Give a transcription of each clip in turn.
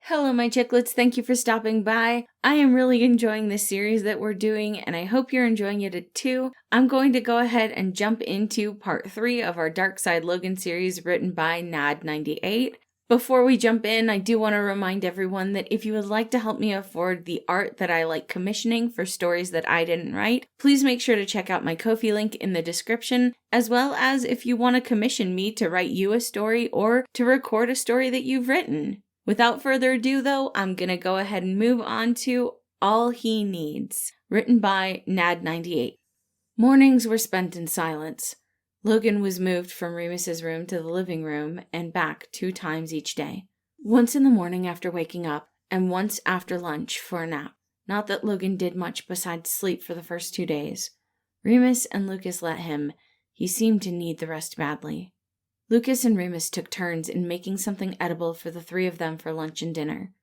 Hello, my chicklets. Thank you for stopping by. I am really enjoying this series that we're doing, and I hope you're enjoying it too. I'm going to go ahead and jump into part 3 of our Dark Side Logan series written by Nad98. Before we jump in, I do want to remind everyone that if you would like to help me afford the art that I like commissioning for stories that I didn't write, please make sure to check out my Ko-fi link in the description, as well as if you want to commission me to write you a story or to record a story that you've written. Without further ado, though, I'm going to go ahead and move on to All He Needs, written by Nad98. Mornings were spent in silence. Logan was moved from Remus's room to the living room and back 2 times each day. Once in the morning after waking up, and once after lunch for a nap. Not that Logan did much besides sleep for the first 2 days. Remus and Lucas let him. He seemed to need the rest badly. Lucas and Remus took turns in making something edible for the 3 of them for lunch and dinner.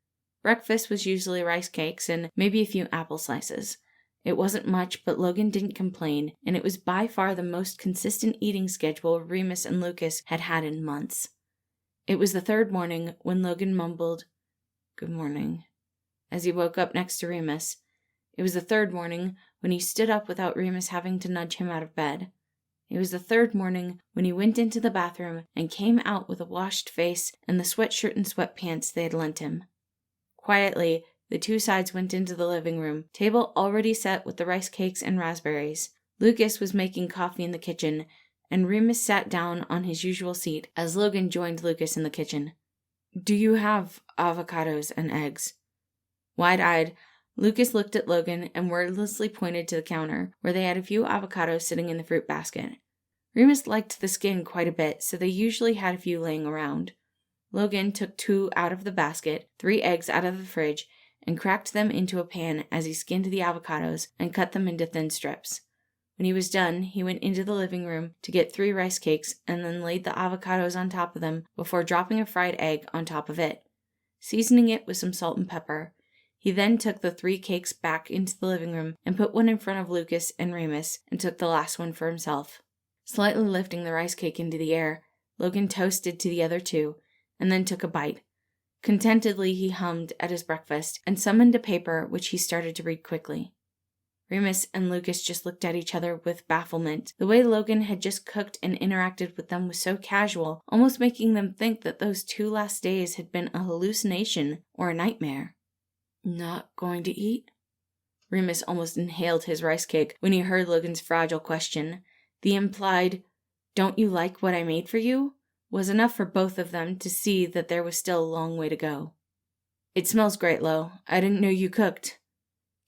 Breakfast was usually rice cakes and maybe a few apple slices. It wasn't much, but Logan didn't complain, and it was by far the most consistent eating schedule Remus and Lucas had had in months. It was the 3rd morning when Logan mumbled, "Good morning," as he woke up next to Remus. It was the 3rd morning when he stood up without Remus having to nudge him out of bed. It was the 3rd morning when he went into the bathroom and came out with a washed face and the sweatshirt and sweatpants they had lent him. Quietly, the 2 sides went into the living room, table already set with the rice cakes and raspberries. Lucas was making coffee in the kitchen, and Remus sat down on his usual seat as Logan joined Lucas in the kitchen. "Do you have avocados and eggs?" Wide-eyed, Lucas looked at Logan and wordlessly pointed to the counter, where they had a few avocados sitting in the fruit basket. Remus liked the skin quite a bit, so they usually had a few laying around. Logan took 2 out of the basket, 3 eggs out of the fridge, and cracked them into a pan as he skinned the avocados and cut them into thin strips. When he was done, he went into the living room to get 3 rice cakes and then laid the avocados on top of them before dropping a fried egg on top of it, seasoning it with some salt and pepper. He then took the 3 cakes back into the living room and put one in front of Lucas and Remus and took the last one for himself. Slightly lifting the rice cake into the air, Logan toasted to the other 2 and then took a bite. Contentedly, he hummed at his breakfast and summoned a paper which he started to read quickly. Remus and Lucas just looked at each other with bafflement. The way Logan had just cooked and interacted with them was so casual, almost making them think that those 2 last days had been a hallucination or a nightmare. "Not going to eat?" Remus almost inhaled his rice cake when he heard Logan's fragile question. The implied, "Don't you like what I made for you?" was enough for both of them to see that there was still a long way to go. "It smells great, Lo. I didn't know you cooked."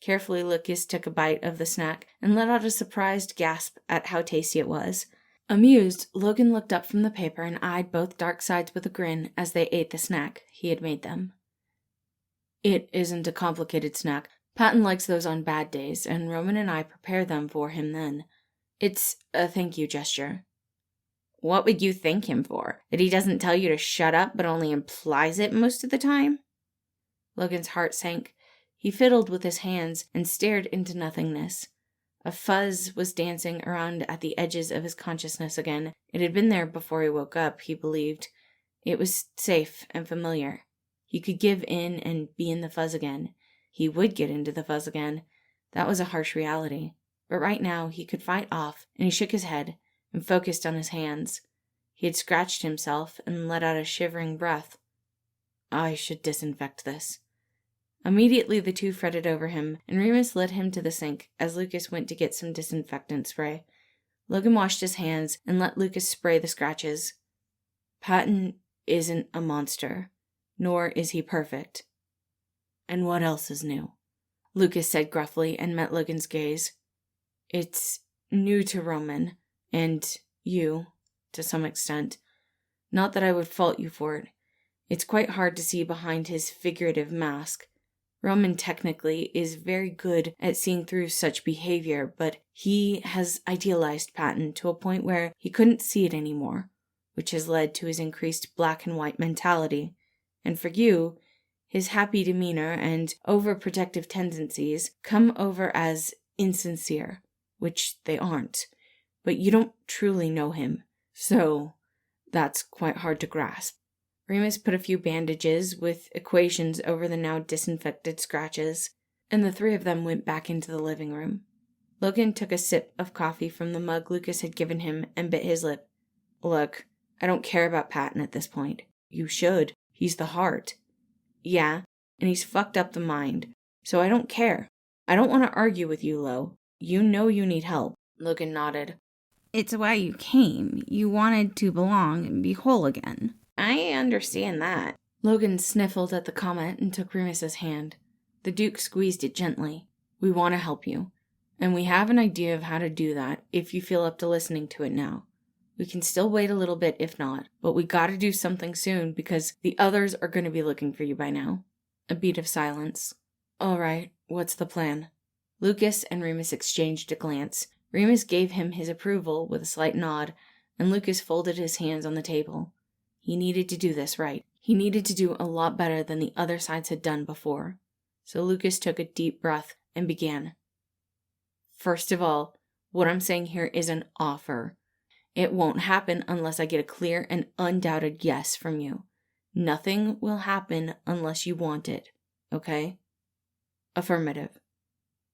Carefully, Lucas took a bite of the snack and let out a surprised gasp at how tasty it was. Amused, Logan looked up from the paper and eyed both dark sides with a grin as they ate the snack he had made them. "It isn't a complicated snack. Patton likes those on bad days, and Roman and I prepare them for him then. It's a thank you gesture." "What would you thank him for? That he doesn't tell you to shut up but only implies it most of the time?" Logan's heart sank. He fiddled with his hands and stared into nothingness. A fuzz was dancing around at the edges of his consciousness again. It had been there before he woke up, he believed. It was safe and familiar. He could give in and be in the fuzz again. He would get into the fuzz again. That was a harsh reality. But right now he could fight off, and he shook his head and focused on his hands. He had scratched himself and let out a shivering breath. "I should disinfect this." Immediately the 2 fretted over him, and Remus led him to the sink as Lucas went to get some disinfectant spray. Logan washed his hands and let Lucas spray the scratches. "Patton isn't a monster, nor is he perfect." "And what else is new?" Lucas said gruffly and met Logan's gaze. "It's new to Roman, and you, to some extent. Not that I would fault you for it. It's quite hard to see behind his figurative mask. Roman technically is very good at seeing through such behavior, but he has idealized Patton to a point where he couldn't see it anymore, which has led to his increased black and white mentality. And for you, his happy demeanor and overprotective tendencies come over as insincere, which they aren't. But you don't truly know him, so that's quite hard to grasp." Remus put a few bandages with equations over the now disinfected scratches, and the three of them went back into the living room. Logan took a sip of coffee from the mug Lucas had given him and bit his lip. Look, I don't care about Patton at this point. You should. He's the heart. Yeah, and he's fucked up the mind. So I don't care. I don't want to argue with you, Lo. You know you need help. Logan nodded. It's why you came. You wanted to belong and be whole again. I understand that. Logan sniffled at the comment and took Remus's hand. The Duke squeezed it gently. We want to help you. And we have an idea of how to do that if you feel up to listening to it now. We can still wait a little bit if not, but we gotta do something soon because the others are gonna be looking for you by now. A beat of silence. All right, what's the plan? Lucas and Remus exchanged a glance. Remus gave him his approval with a slight nod, and Lucas folded his hands on the table. He needed to do this right. He needed to do a lot better than the other sides had done before. So Lucas took a deep breath and began. First of all, what I'm saying here is an offer. It won't happen unless I get a clear and undoubted yes from you. Nothing will happen unless you want it, okay? Affirmative.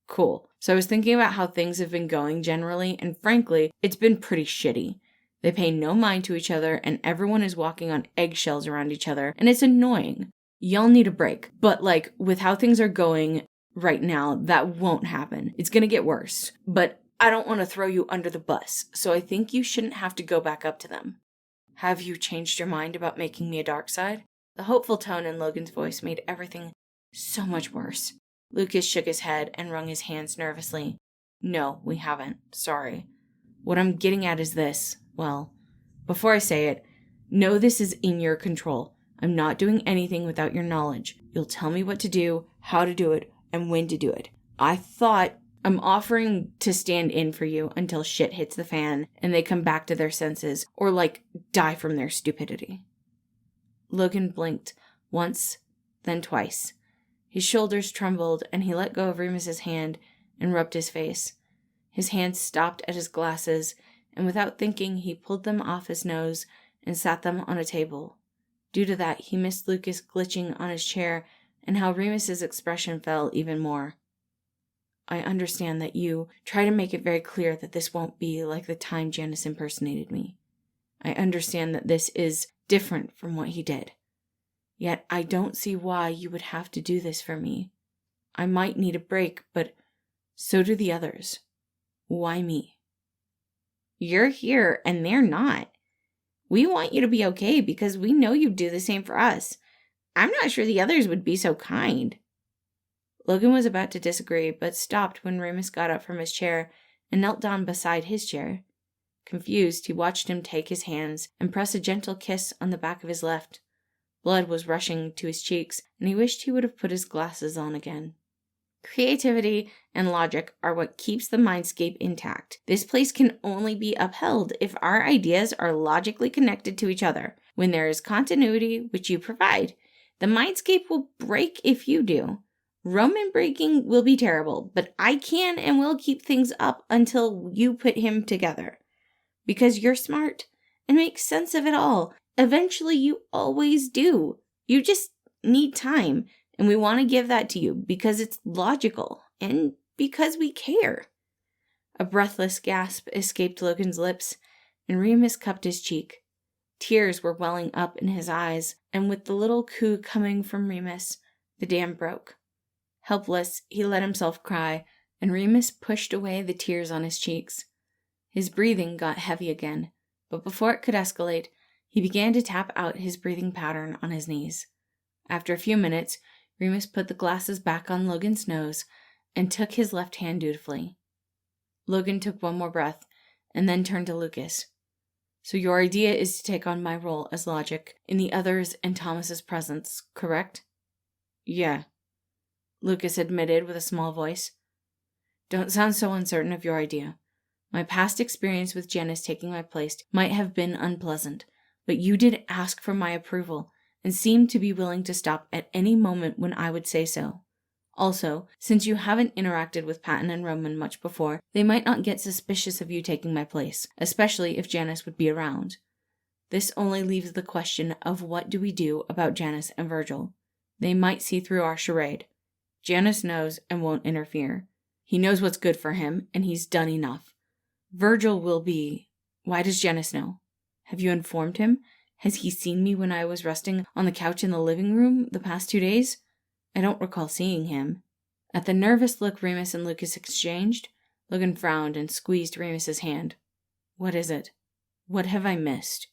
Cool. So I was thinking about how things have been going generally, and frankly, it's been pretty shitty. They pay no mind to each other, and everyone is walking on eggshells around each other, and it's annoying. Y'all need a break. But with how things are going right now, that won't happen. It's gonna get worse. But I don't want to throw you under the bus, so I think you shouldn't have to go back up to them. Have you changed your mind about making me a dark side? The hopeful tone in Logan's voice made everything so much worse. Lucas shook his head and wrung his hands nervously. No, we haven't. Sorry. What I'm getting at is this. Well, before I say it, know this is in your control. I'm not doing anything without your knowledge. You'll tell me what to do, how to do it, and when to do it. I thought I'm offering to stand in for you until shit hits the fan and they come back to their senses or die from their stupidity. Logan blinked once, then twice. His shoulders trembled and he let go of Remus's hand and rubbed his face. His hand stopped at his glasses, and without thinking, he pulled them off his nose and sat them on a table. Due to that, he missed Lucas glitching on his chair and how Remus's expression fell even more. I understand that you try to make it very clear that this won't be like the time Janice impersonated me. I understand that this is different from what he did. Yet I don't see why you would have to do this for me. I might need a break, but so do the others. Why me? You're here and they're not. We want you to be okay because we know you'd do the same for us. I'm not sure the others would be so kind. Logan was about to disagree, but stopped when Remus got up from his chair and knelt down beside his chair. Confused, he watched him take his hands and press a gentle kiss on the back of his left. Blood was rushing to his cheeks, and he wished he would have put his glasses on again. Creativity and logic are what keeps the mindscape intact. This place can only be upheld if our ideas are logically connected to each other. When there is continuity, which you provide, the mindscape will break if you do. Roman breaking will be terrible, but I can and will keep things up until you put him together. Because you're smart and make sense of it all. Eventually you always do. You just need time, and we want to give that to you because it's logical and because we care. A breathless gasp escaped Logan's lips, and Remus cupped his cheek. Tears were welling up in his eyes, and with the little coo coming from Remus, the dam broke. Helpless, he let himself cry, and Remus pushed away the tears on his cheeks. His breathing got heavy again, but before it could escalate, he began to tap out his breathing pattern on his knees. After a few minutes, Remus put the glasses back on Logan's nose and took his left hand dutifully. Logan took one more breath and then turned to Lucas. So your idea is to take on my role as logic in the others and Thomas's presence, correct? Yeah, Lucas admitted with a small voice. Don't sound so uncertain of your idea. My past experience with Janice taking my place might have been unpleasant, but you did ask for my approval and seemed to be willing to stop at any moment when I would say so. Also, since you haven't interacted with Patton and Roman much before, they might not get suspicious of you taking my place, especially if Janice would be around. This only leaves the question of what do we do about Janice and Virgil. They might see through our charade. Janice knows and won't interfere. He knows what's good for him, and he's done enough. Virgil will be... Why does Janice know? Have you informed him? Has he seen me when I was resting on the couch in the living room the past 2 days? I don't recall seeing him. At the nervous look Remus and Lucas exchanged, Logan frowned and squeezed Remus's hand. What is it? What have I missed?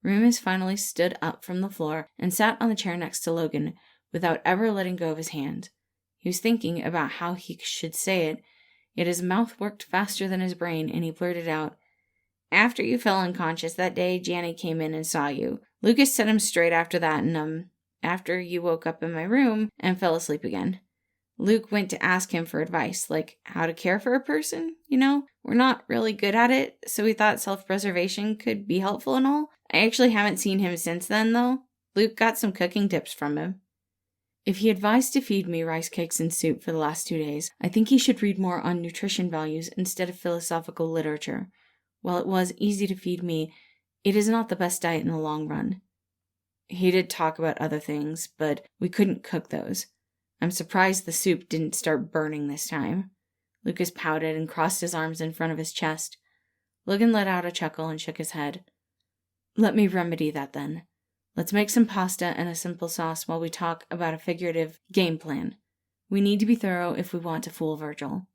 Remus finally stood up from the floor and sat on the chair next to Logan without ever letting go of his hand. He was thinking about how he should say it, yet his mouth worked faster than his brain, and he blurted out, "After you fell unconscious that day, Janny came in and saw you. Lucas set him straight after that, and, after you woke up in my room and fell asleep again. Luke went to ask him for advice, like how to care for a person, you know? We're not really good at it, so we thought self-preservation could be helpful and all. I actually haven't seen him since then, though. Luke got some cooking tips from him. If he advised to feed me rice cakes and soup for the last 2 days, I think he should read more on nutrition values instead of philosophical literature. While it was easy to feed me, it is not the best diet in the long run. He did talk about other things, but we couldn't cook those. I'm surprised the soup didn't start burning this time." Lucas pouted and crossed his arms in front of his chest. Logan let out a chuckle and shook his head. "Let me remedy that then. Let's make some pasta and a simple sauce while we talk about a figurative game plan. We need to be thorough if we want to fool Virgil."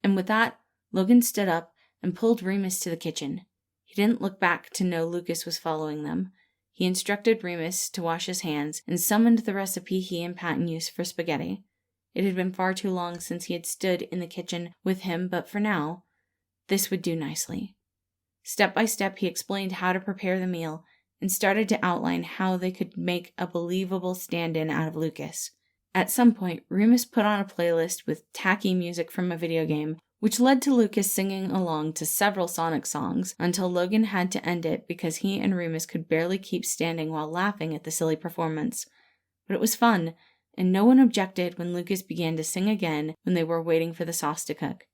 And with that, Logan stood up and pulled Remus to the kitchen. He didn't look back to know Lucas was following them. He instructed Remus to wash his hands and summoned the recipe he and Patton used for spaghetti. It had been far too long since he had stood in the kitchen with him, but for now, this would do nicely. Step by step, he explained how to prepare the meal and started to outline how they could make a believable stand-in out of Lucas. At some point, Remus put on a playlist with tacky music from a video game, which led to Lucas singing along to several Sonic songs until Logan had to end it because he and Remus could barely keep standing while laughing at the silly performance. But it was fun, and no one objected when Lucas began to sing again when they were waiting for the sauce to cook.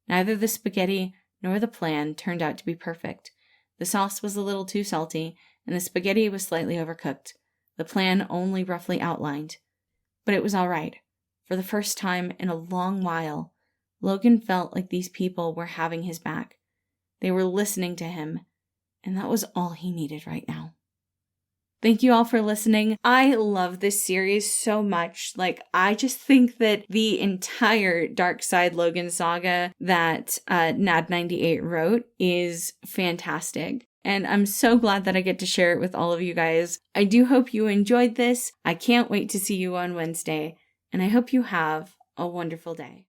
Neither the spaghetti nor the plan turned out to be perfect. The sauce was a little too salty, and the spaghetti was slightly overcooked. The plan only roughly outlined. But it was all right. For the first time in a long while, Logan felt like these people were having his back. They were listening to him, and that was all he needed right now. Thank you all for listening. I love this series so much. I just think that the entire Dark Side Logan saga that Nad98 wrote is fantastic. And I'm so glad that I get to share it with all of you guys. I do hope you enjoyed this. I can't wait to see you on Wednesday. And I hope you have a wonderful day.